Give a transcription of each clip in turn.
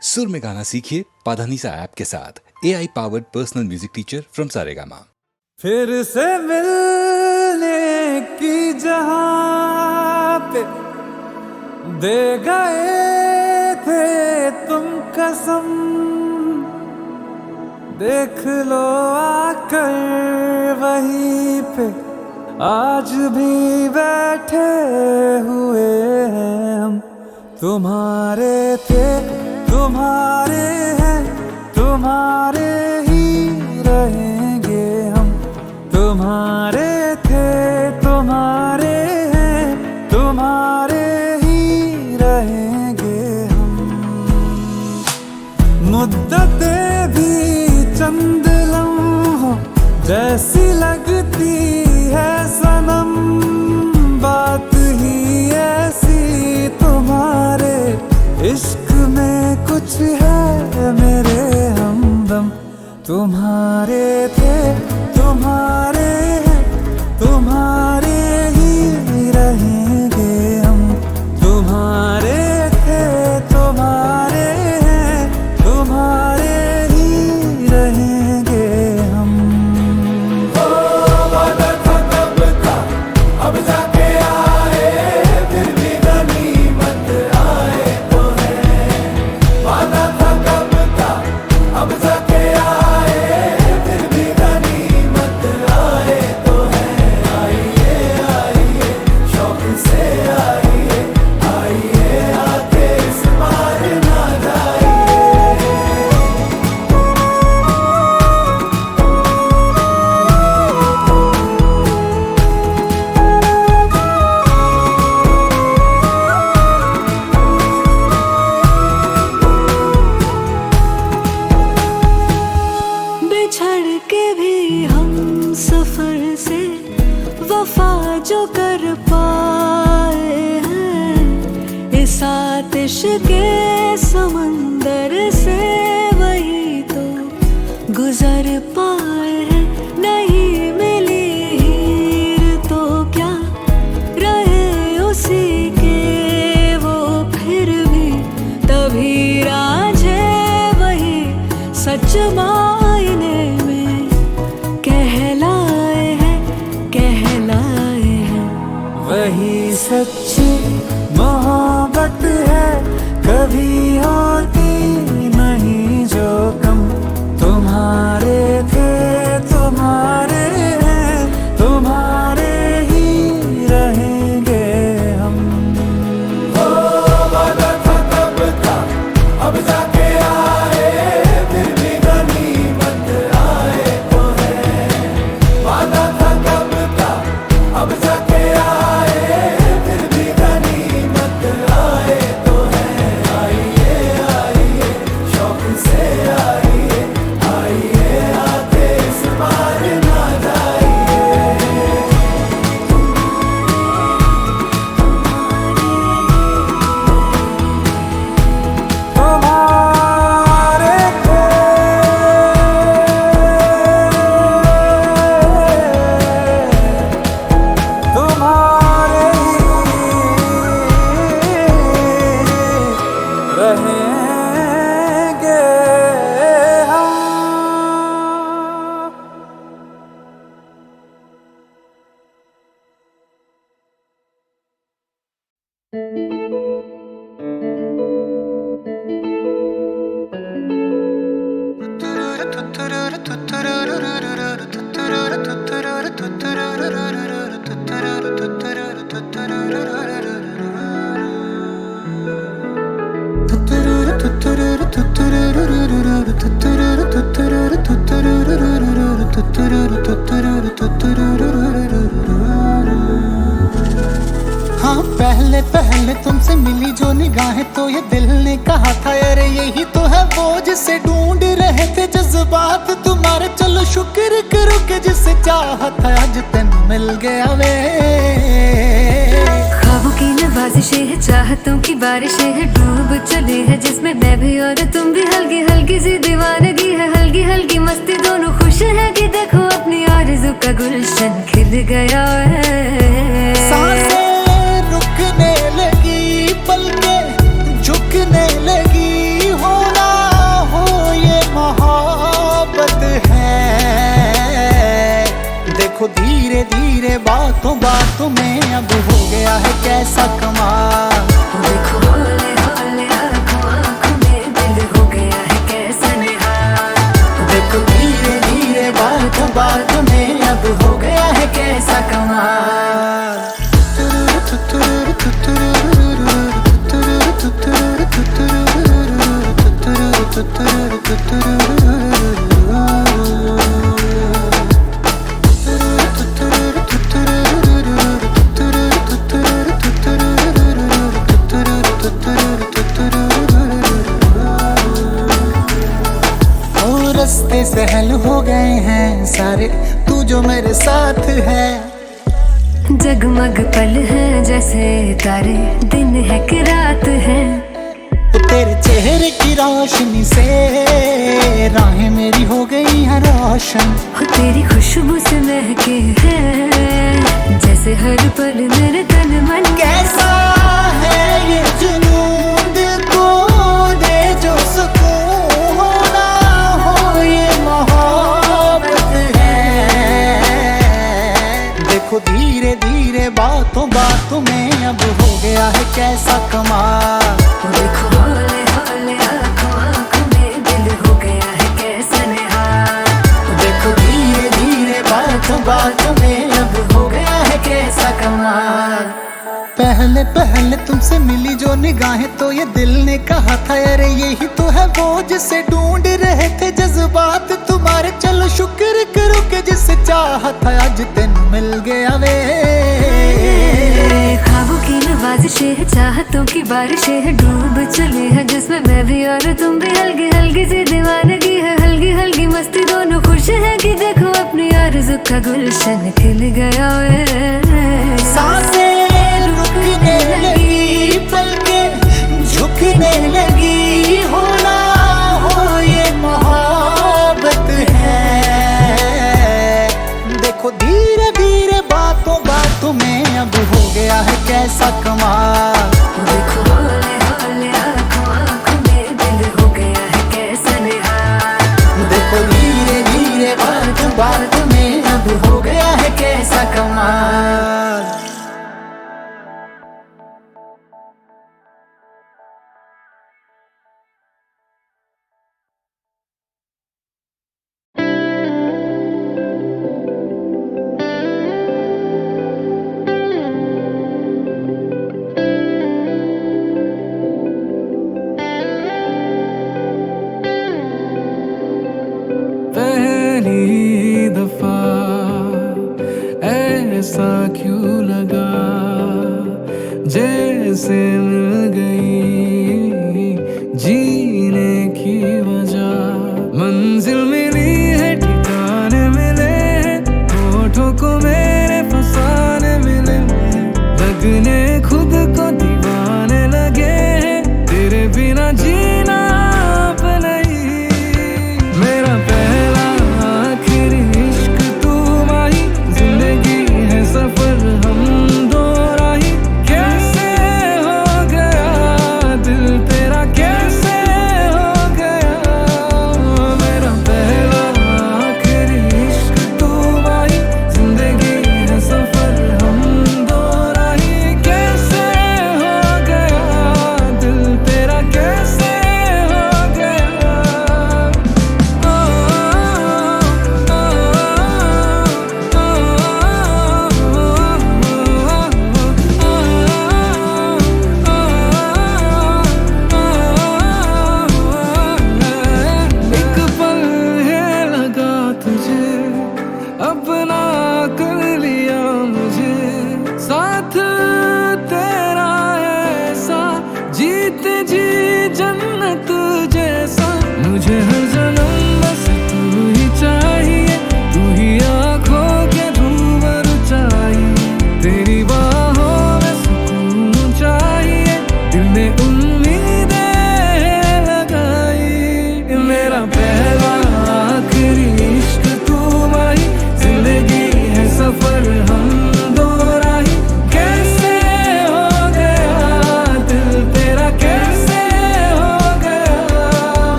सुर में गाना सीखिए पाधानीसा ऐप के साथ। AI powered personal music teacher from Saregama. फिर से मिलने की जहां पे दे गए थे तुम कसम, देख लो आकर वहीं पे आज भी बैठे हुए हैं हम। तुम्हारे थे तुम्हारे हैं, तुम्हारे ही रहेंगे हम। तुम्हारे थे तुम्हारे हैं, तुम्हारे ही रहेंगे हम। मुद्दतें भी चंद लम्हों जैसी लगती है सनम, बात ही ऐसी तुम्हारे इश्क में कुछ है मेरे हमदम। तुम्हारे थे तुम्हारे हैं, तुम्हारे ही रहेंगे हम। तुम्हारे थे तुम्हारे हैं, तुम्हारे ही रहेंगे हम। वादा था कब का अब जाके आए, फिर भी गनीमत आए तो है। वादा था कब का अब जाके आए, फिर भी गनीमत आए तो है। आइए आइए शौक से आइए, आइए आके इस बार ना जाइए। बिछड़ के भी हम सफर से वफा जो कर पाए हैं, इस आतिश के समंदर से वही तो गुजर पाए हैं। नहीं मिली हीर तो क्या रहे उसी के वो, फिर भी तभी राझे वही सच मायने में कहलाए हैं, कहलाए हैं। वही सच्ची मोहब्बत है, कभी होती नहीं जो कम। तुम्हारे थे तुम्हारे हैं, तुम्हारे ही रहेंगे हम। वादा था कब का अब जाके आए, फिर भी गनीमत आए तो है। वादा था कब का अब जाके आए, फिर भी गनीमत आए तो है। आइए आइए शौक से आइए, आइए आके इस बार ना जाइए। तुम्हारे थे तुम्हारे ही रहेंगे हम। हाँ पहले पहले तुमसे मिली जो निगाहें, तो ये दिल ने कहा था अरे यही तो है वो जिसे ढूंढ रहे थे जज्बात तुम्हारे। चलो शुक्र करो कि जिसे चाहत है आज तेन मिल गया वे। ख्वाबों की नवाजिशें है, चाहतों की बारिशें है, डूब चले है जिसमें मैं भी और तुम भी। हल्की हल्की सी दीवानगी है, हल्की हल्की मस्ती, दोनों खुश है कि देखो अपनी आरज़ू का गुलशन खिल गया है। सांसें रुकने लगी, पलकें झुकने लगी, होना देखो धीरे धीरे बातों बातों में अब हो गया है कैसा कमाल। देखो हौले हौले आँखों आँखों में दिल हो गया है कैसा निहाल। देखो धीरे धीरे बातों बातों में अब हो गया है कैसा कमाल। रास्ते सहल हो गए हैं सारे, तू जो मेरे साथ है। जगमग पल है जैसे तारे, दिन है कि रात है। तो तेरे चेहरे की रोशनी से राहें मेरी हो गई हैं रोशन। हो तेरी खुशबू से महके है जैसे हर पल मेरे तन मन। कैसा है ये जुनून दिल को दे जो सुकून होना हो, ये मोहब्बत है। देखो धीरे धीरे बातों बातों में अब हो गया है कैसा कमाल। देखो हौले हौले आँखों आँखों में दिल हो गया है कैसा निहाल। देखो धीरे धीरे बातों बातों में अब हो गया है कैसा कमाल। पहले पहले तुमसे मिली जो निगाहें तो ये दिल ने कहा था अरे यही तो है वो जिसे ढूंढ रहे थे जज्बात तुम्हारे। चलो शुक्र करो कि जिसे चाहा था आज दिन मिल गया वे। ख्वाबों की नवाज़िशें है, चाहतों की बारिशें है, डूब चले हैं जिसमें मैं भी और तुम भी। हल्की हल्की सी दीवानगी है, हल्की हल्की मस्ती, दोनों खुश है कि देखो अपनी आरज़ू का गुलशन खिल गया है। सांसें रुकने लगी पलकें झुकने लगी, होना हो ये मोहब्बत है। देखो धीरे धीरे बातों बातों में अब हो गया है कैसा कमाल। देखो हौले हौले आँखों आँखों में दिल हो गया है कैसा निहाल। देखो धीरे धीरे बातों बातों में अब हो गया है कैसा कमाल। पहली दफा ऐसा क्यों लगा जैसे मिल गई जीने की वजह। मंजिल मिली है ठिकाने मिले हैं, होठों को मेरे फसाने मिले हैं। लगने खुद को दीवाने लगे हैं, तेरे बिना जीना आप नहीं। मेरा पहला आखिरी इश्क तू माही, जिंदगी है सफर हम दो राही। कैसे हो गया दिल तेरा कैसे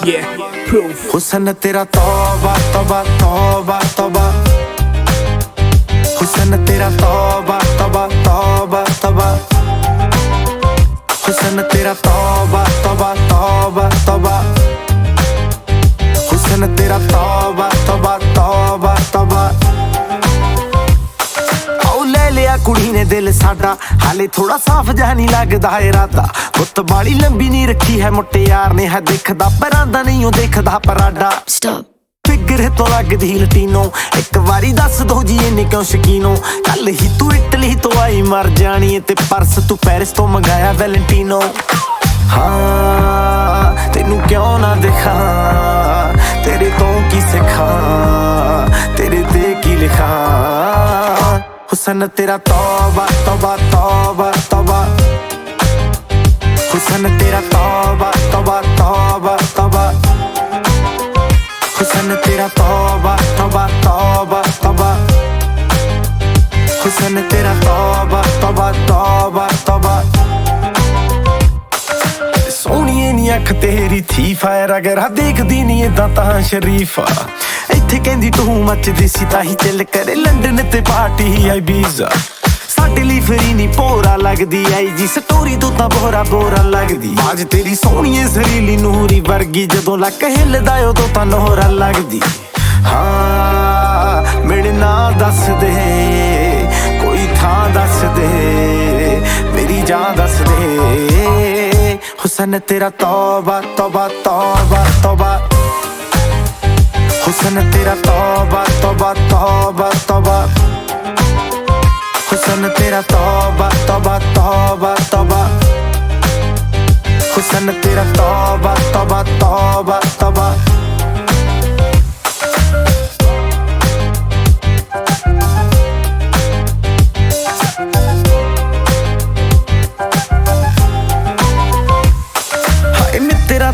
Yeah, proof. हुस्न तेरा तौबा तौबा तौबा तौबा, हुस्न तेरा तौबा तौबा तौबा तौबा, हुस्न तेरा तौबा तौबा तौबा तौबा, हुस्न तेरा तौबा तौबा तौबा तौबा। आओ ले लिया कुड़ी ने दिल साडा, हाले थोड़ा साफ जहा नहीं लगदा इरादा। गुत्त बाली लंबी नहीं रखी है मुट्टे यार ने, है दिखदा परांदा नहीं ओ देखदा पराडा। फिगर तो लगदी लटीनो, एक बारी दस दो जी इन्ने क्यों शकीनो। कल ही तू इटली तो आई मर जानी है, ते परस तू पेरिस तो मंगाया वैलेंटीनो। हाँ तेनू क्यों ना दिखा, तेरे तो की सिखा, तेरे ते की लिखा। हुस्न तेरा तौबा तौबा तौबा तौबा, हुस्न तेरा तौबा तौबा तौबा तौबा, हुस्न तेरा तौबा तौबा तौबा तौबा, हुस्न तेरा तौबा तौबा तौबा तौबा। सोहणीए नी अख तेरी थी फायर, अगर देखदी नी इदां तां शरीफा। इत्थे कहंदी तू मचदी सी ताही चिल करे, लंडन ते पार्टी आई बीजा। साडे लई फ्री नी पोरा लगदी आई जी, स्टोरी तो तां बोरा बोरा लगदी। आज तेरी सोहणीए जरीली नूरी वर्गी, जदों लक हिलदा उदों तां नोहरा लगदी। हाँ मेरे नां दस दे, कोई थां दस दे, मेरी जान दस दे। हुस्न तेरा तौबा तौबा तौबा तौबा, हुस्न तेरा तौबा तौबा तौबा तौबा, हुस्न तेरा तौबा तौबा तौबा तौबा, हुस्न तेरा तौबा तौबा तौबा तौबा।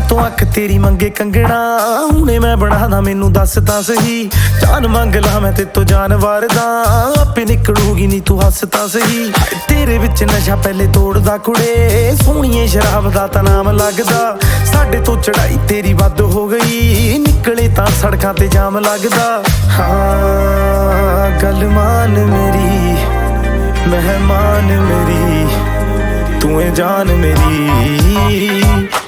तो अख तेरी मंगे कंगना, हुणे मैं बनादा मैनू दस तां सही। जान मंग ला मैं ते तो जानवर दा, आपे निकलूगी नी तू हस तां सही। तेरे विच नशा पहले तोड़दा कुड़े, सोहणीए शराब दा तां नाम लगदा। साडे तो चढ़ाई तेरी वध हो गई, निकले तां सड़कां ते जाम लगदा। हाँ गल मान मेरी, मेहमान मेरी, तू है जान मेरी।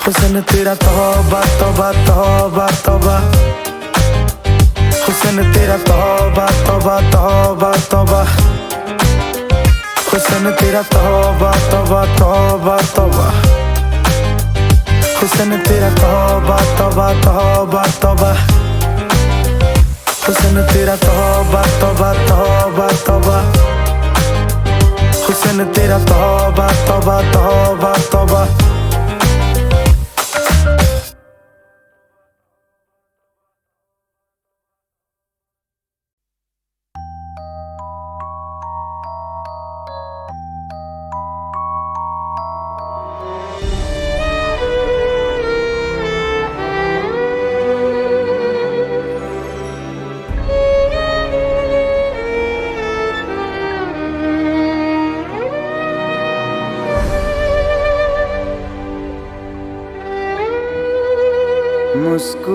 हुस्न तेरा तौबा तौबा तौबा तौबा, हुस्न तेरा तौबा तौबा तौबा तौबा, हुस्न तेरा तौबा तौबा तौबा तौबा, हुस्न तेरा तौबा तौबा तौबा तौबा, हुस्न तेरा तौबा तौबा तौबा तौबा, हुस्न तेरा तौबा तौबा तौबा तौबा।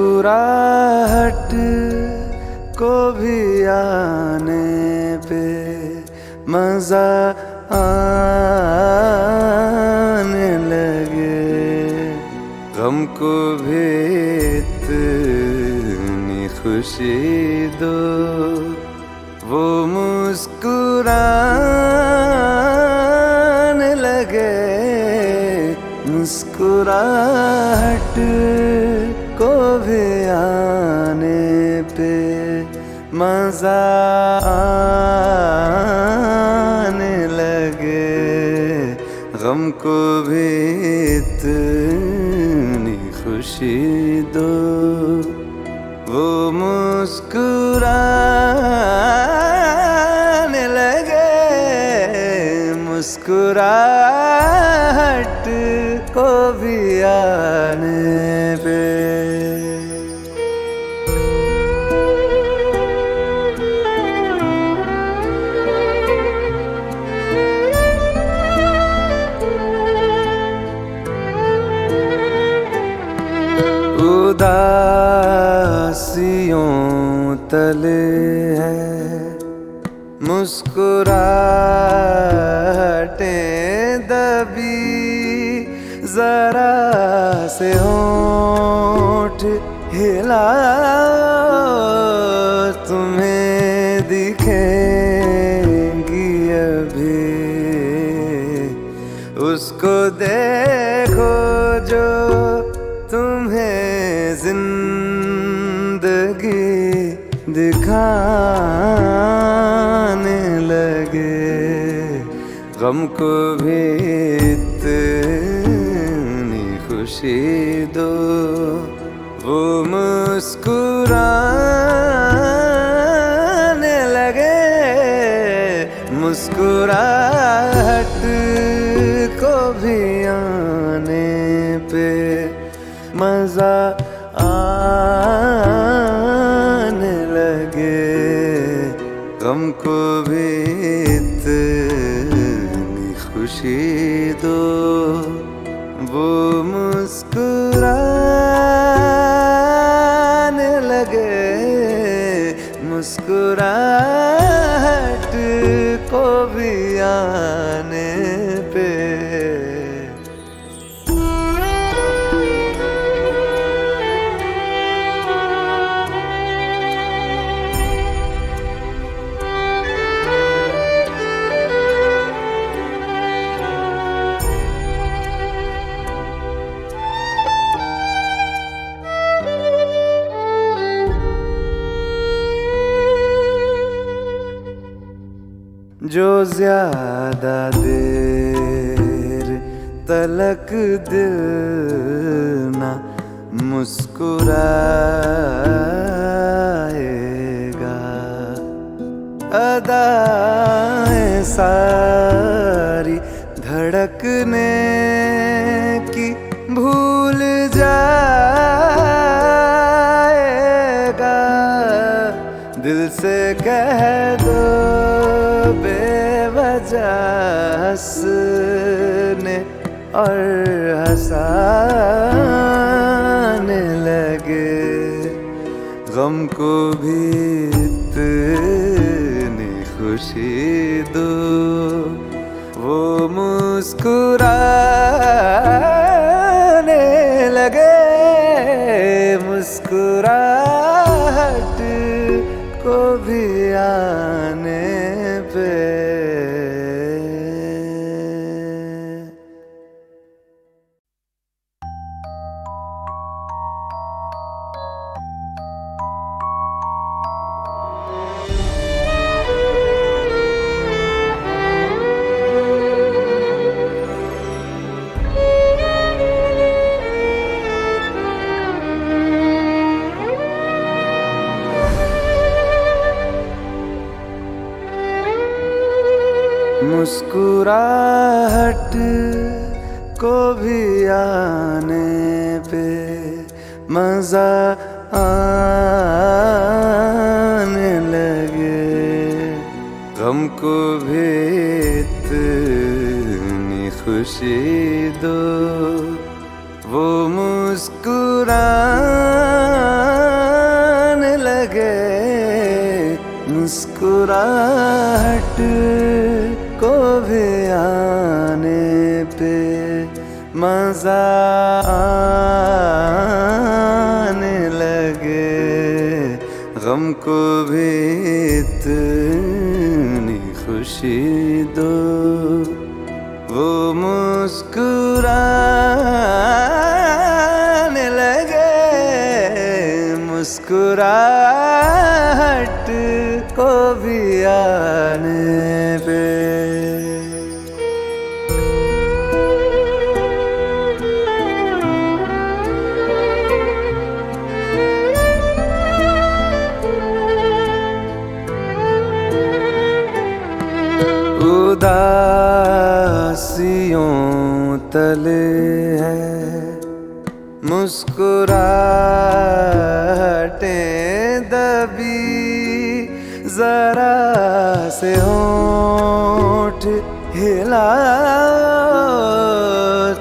मुस्कुराहट को भी आने पे मजा आने लगे, गम को भी इतनी खुशी दो, वो मुस्कुराने लगे। मुस्कुराहट को भी आने पे मजा आने लगे, गम को भी इतनी खुशी दो, वो मुस्कुराने लगे। मुस्कुराहट को भी आने पे। उदासियों तले है मुस्कुराहटें दबी, जरा से होंठ हिलाओ, तुम्हें दिखेंगी अभी। उसको देखो जो तुम्हें जिंदगी दिखाने लगे। गम को भी इतनी खुशी दो, वो मुस्कुराने लगे। मुस्कुराहट को भी आने पे मजा आने लगे। गम को भी इतनी खुशी दो, वो मुस्कुराने लगे। मुस्कुराहट को भी आने पे जो ज्यादा देर तलक दिल ना मुस्कुराएगा, अदाएं सारी धड़कने की भूल जाएगा। दिल से कह दो बेवजह हंसने और हंसाने लगे। गम को भी इतनी खुशी दो, वो मुस्कुराने लगे। मुस्कुराहट को भी आने पे मुस्कुराहट को भी आने पे मजा आने लगे। गम को भी इतनी खुशी दो, वो मुस्कुराने लगे। मुस्कुराहट को भी आने पे मजा आने लगे। गम को भी इतनी खुशी दो, वो मुस्कुराने लगे। मुस्कुराहट को भी आने पे उदासियों तले है मुस्कुराहटें दबी, जरा से होंठ हिलाओ,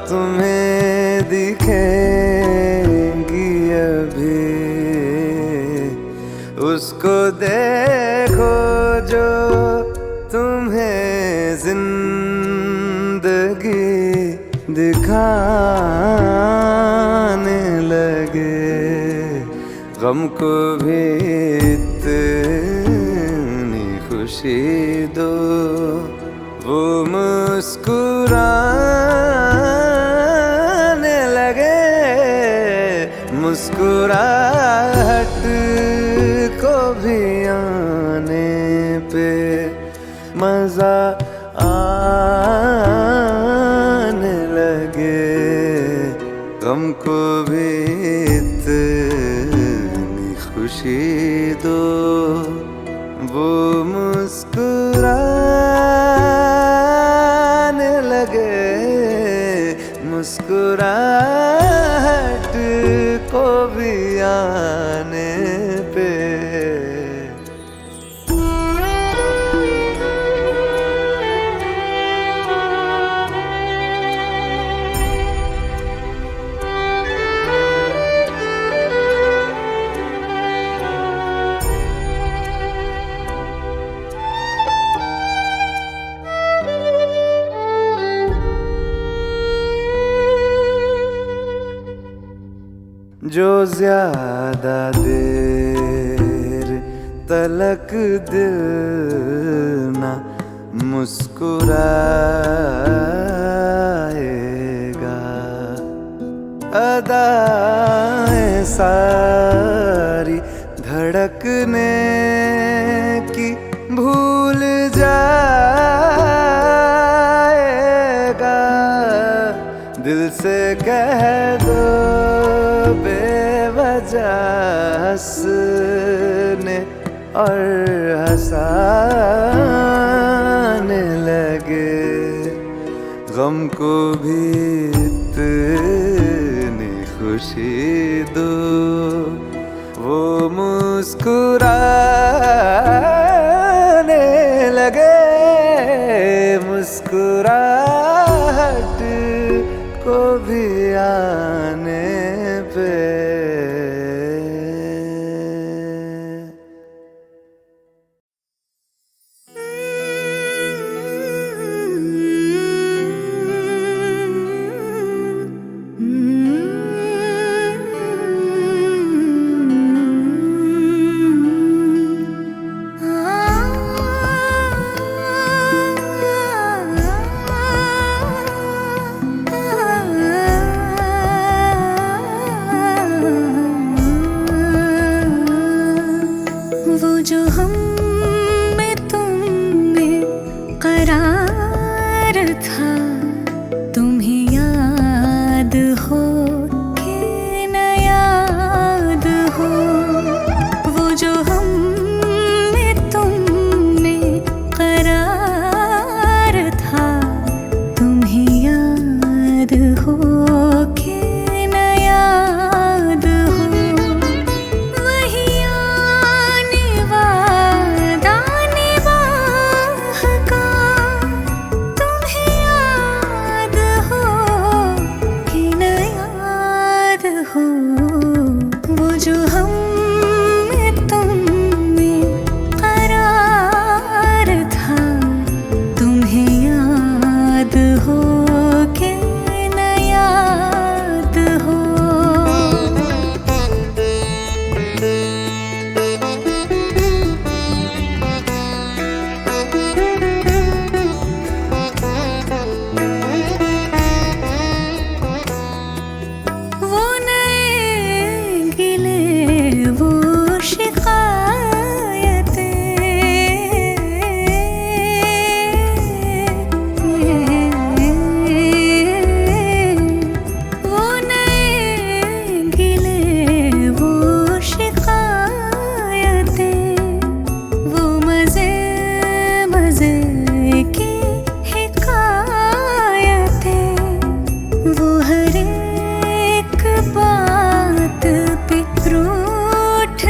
तुम्हें दिखेंगी अभी। उसको देखो जो तुम्हें जिंदगी दिखाने लगे। गम को भी इतनी खुशी दो वो मुस्कुराने लगे। मुस्कुराहट को भी आने पे मजा आने लगे। गम को भी इतनी खुशी दो वो मुस्कुराने लगे। मुस्कुराहट को भी आने पे जो ज्यादा देर तलक दिल ना मुस्कुराएगा। अदाएं सारी धड़कने की भूल जाएगा। दिल से कह दो बेवजह हंसने और हंसाने लगे। गम को भी इतनी खुशी दो वो मुस्कुराने लगे। मुस्कुराहट को भी आने पे जो हम में तुम में करार था तुम्हें याद हो कि न याद हो। वो जो हम में तुम में करार था तुम्हें याद हो कि न याद हो। वो जो हम में तुम में करार था तुम्हें याद हो कि न याद हो। वो हर एक बात पे रूठ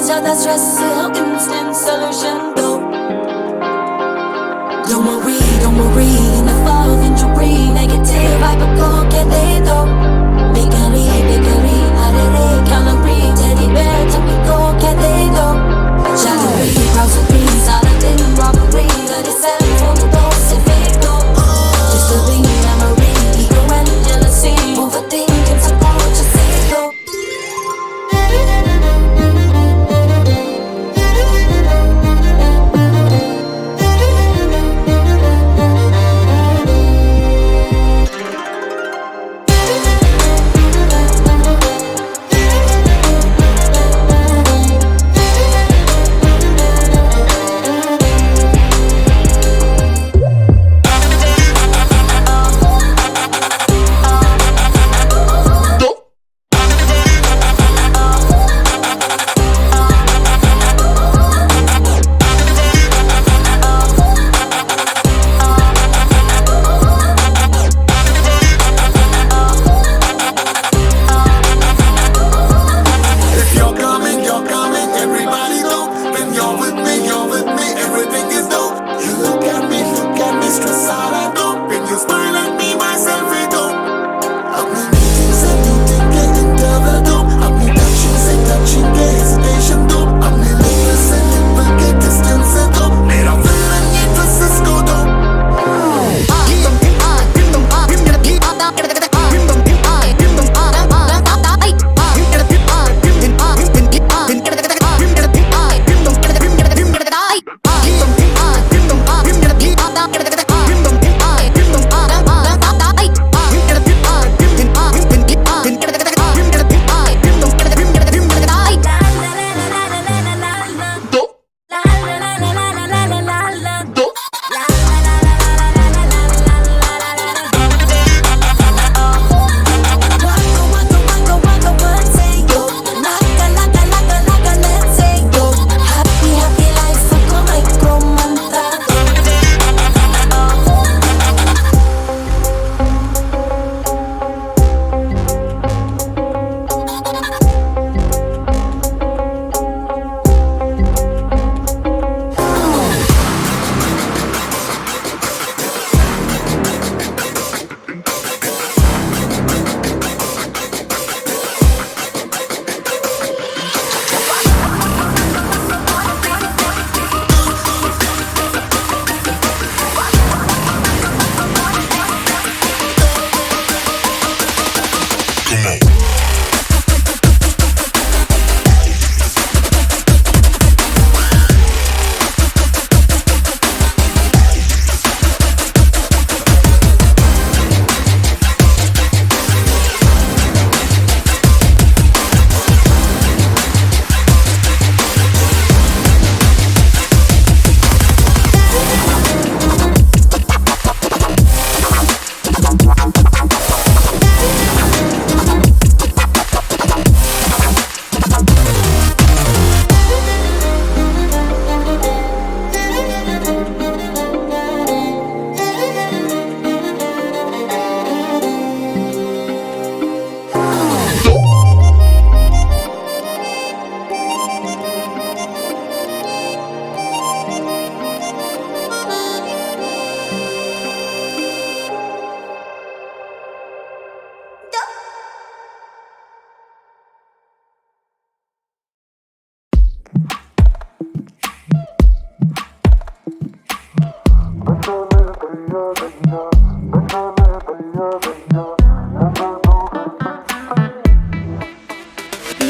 ज्यादा स्ट्रेस हो instant solution दो. Don't worry, ना fall injury, negative vibe को क्या दे दो. Bakery, अरे calorie, teddy bear तुमको क्या दे दो. Jaggery, browsery, सारा दिन robbery, let it sell for the dose से फेंक दो. Just a memory, ego and jealousy, overthinking support just say दो.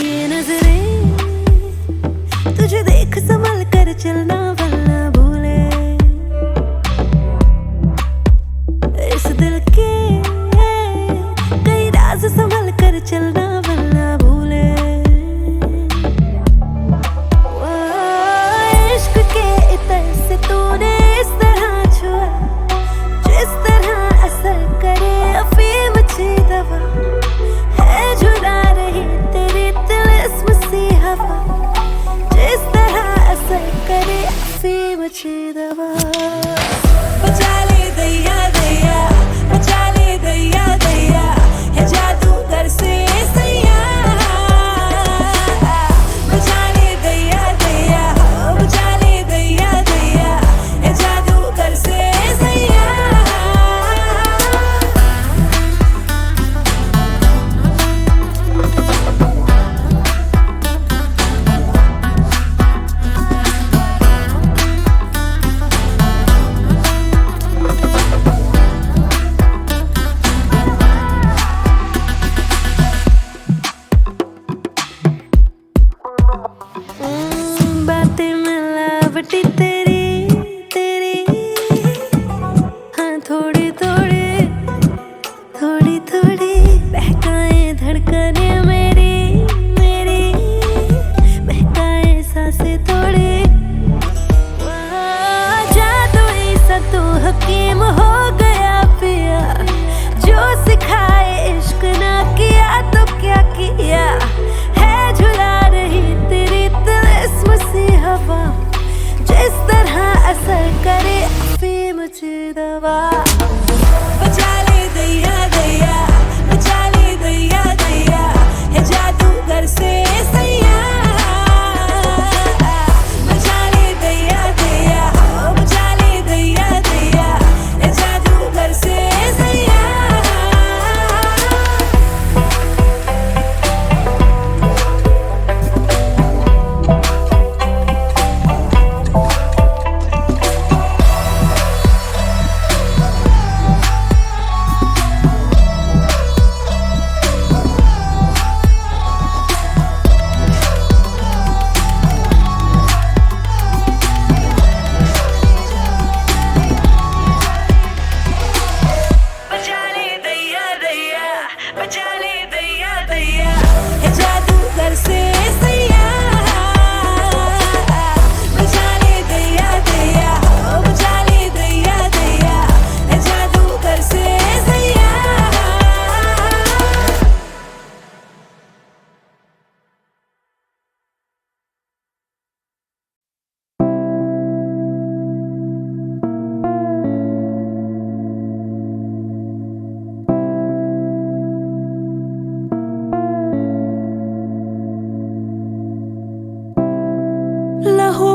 ये नजरें तुझे देख संभल कर चलना वल्ला मुझे दवा बचा ले दैया दैया बचा ले दैया दैया है जादूगर से सैया बचा ले दैया दैया बचा ले दैया दैया है जादूगर से सैया बातें मिलावटी तेरी तेरी हाँ थोड़ी थोड़ी थोड़ी थोड़ी बहकाए धड़कने मेरी मेरी बहकाए सांसें थोड़ी जादू ऐसा तू हकीम हो गया पिया जो सिखाए इश्क ना किया तो क्या किया है झुला रही तेरी तिलिस्म सी हवा जिस तरह असर करे अफी मुझे दवा बचा ले दैया दैया बचा ले दैया दैया है जादूगर से सैया बचा ले दैया दैया बचा ले दैया दैया है जादूगर से सैया बचा ले दैया दैया बचा ले दैया दैया है जादूगर से सैया बचा ले दैया दैया बचा ले दैया दैया है जादूगर से सैया लहू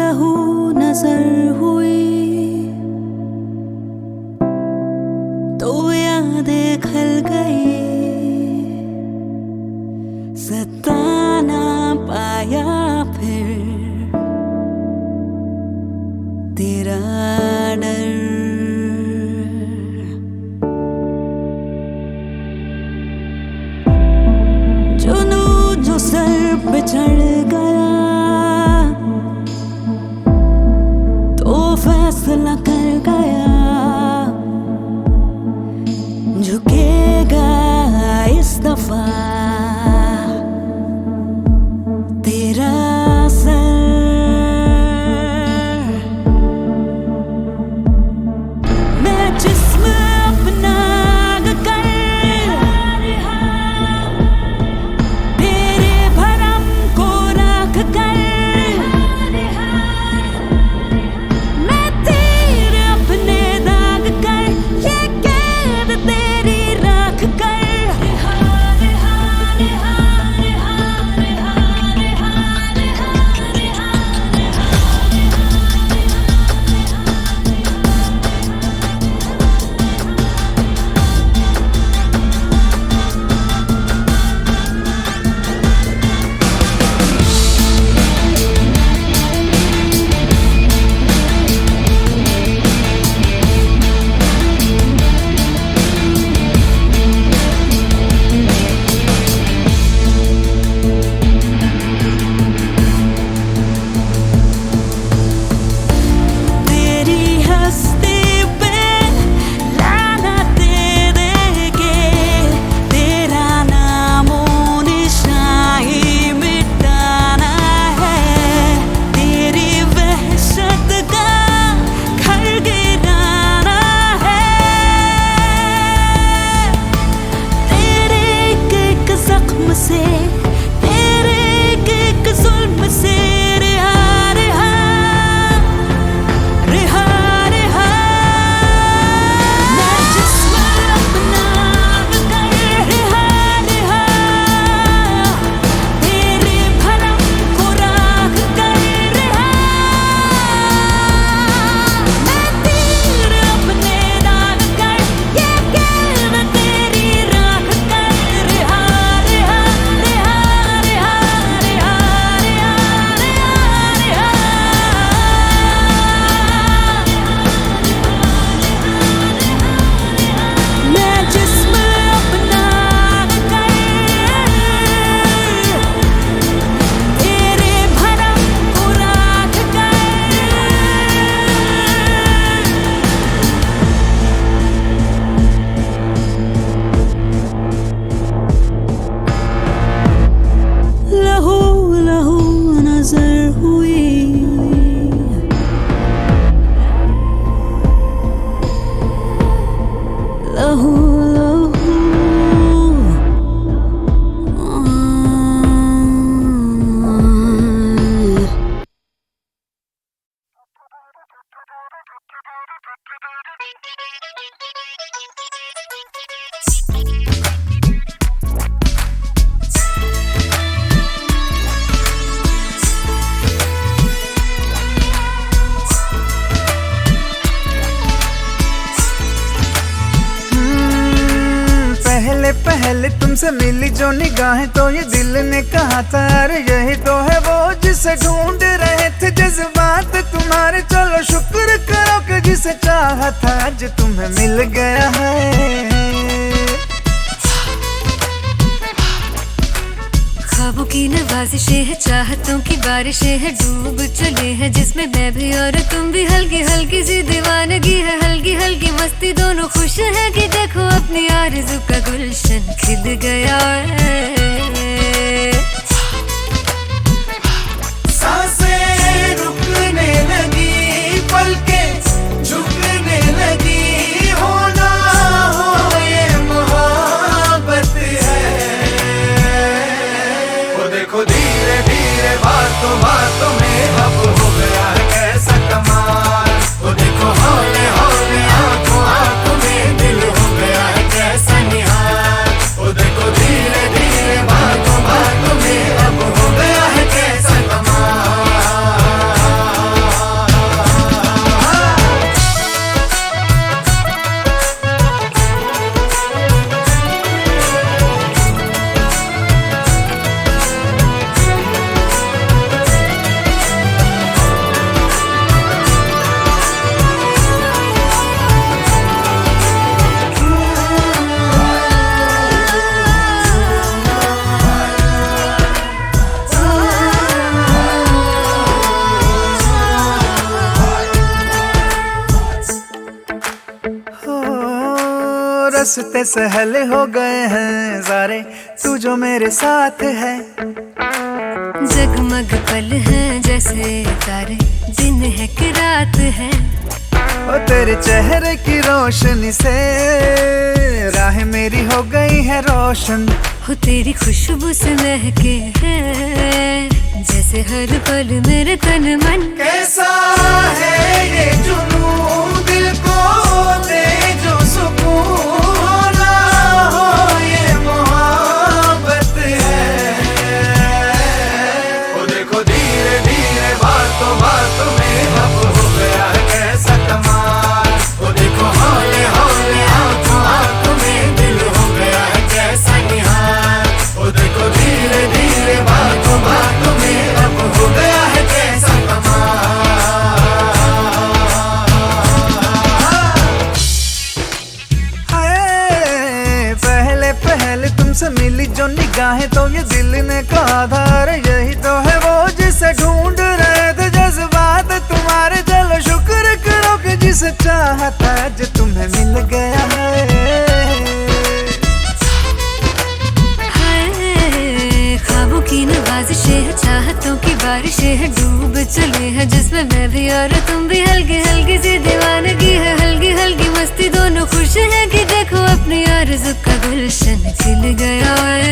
लहू नजर हुई तो यादें खल गई सताना पाया फिर तेरा डर जुनू जो सर पे चढ़ गया तो फैसला कर गया झुकेगा इस दफा तेरा सर मैं जिस्म अपना कर तेरे भरम को रख कर मैं तेरे अपने तुमसे मिली जो निगाहें तो ये दिल ने कहा था अरे यही तो है वो जिसे ढूंढ रहे थे जज्बात तुम्हारे। चलो शुक्र करो कि जिसे चाहा था आज तुम्हें मिल गया है। ख्वाबों की नवाजिशें है, चाहतों की बारिशें है, डूब चले हैं जिसमें मैं भी और तुम भी। हल्की हल्की सी दीवानगी है, हल्की हल्की मस्ती, दोनों खुश है कि देखो अपनी आरज़ू का गुलशन खिल गया है। सांसें रुकने लगी, पलकें झुकने लगी, होना हो ये मोहब्बत है। वो देखो धीरे धीरे बातों बातों में अब हो गया है कैसा कमाल। वो देखो हौले हौले आंखों आंखों में दिल हो गया है कैसा निहाल। वो देखो धीरे धीरे बातों बातों में अब हो गया है कैसा कमाल। रास्ते सहले हो गए हैं सारे तू जो मेरे साथ है। जगमग पल हैं जैसे तारे, दिन है कि रात है। और तेरे चेहरे की रोशनी से राह मेरी हो गई है रोशन। हो तेरी खुशबू से महके हैं जैसे हर पल मेरे तन मन। कैसा है ये जुनून दिल को दे जो सुकून, होना हो ये मोहब्बत है। वो देखो धीरे धीरे बातों बातों में अब हो गया है कैसा कमाल। वो देखो हौले हौले आंखों आंखों में दिल हो गया है कैसा निहाल। वो देखो धीरे धीरे बातों बातों में अब हो गया है कैसा कमाल। पहले पहले तुमसे मिली जो निगाहें तो ये दिल ने कहा था अरे यही तो है वो जिसे ढूंढ रहे थे जज्बात तुम्हारे। चलो शुक्र करो कि जिसे चाहा था आज तुम्हें मिल गया है। हाय, ख्वाबों की नवाजिशें है, चाहतों की बारिशें है, डूब चले हैं जिसमें मैं भी और तुम भी। हल्की हल्की सी दीवानगी है, हल्की हल्की मस्ती, दोनों खुश है कि देखो अपनी आरज़ू का गुलशन खिल गया है।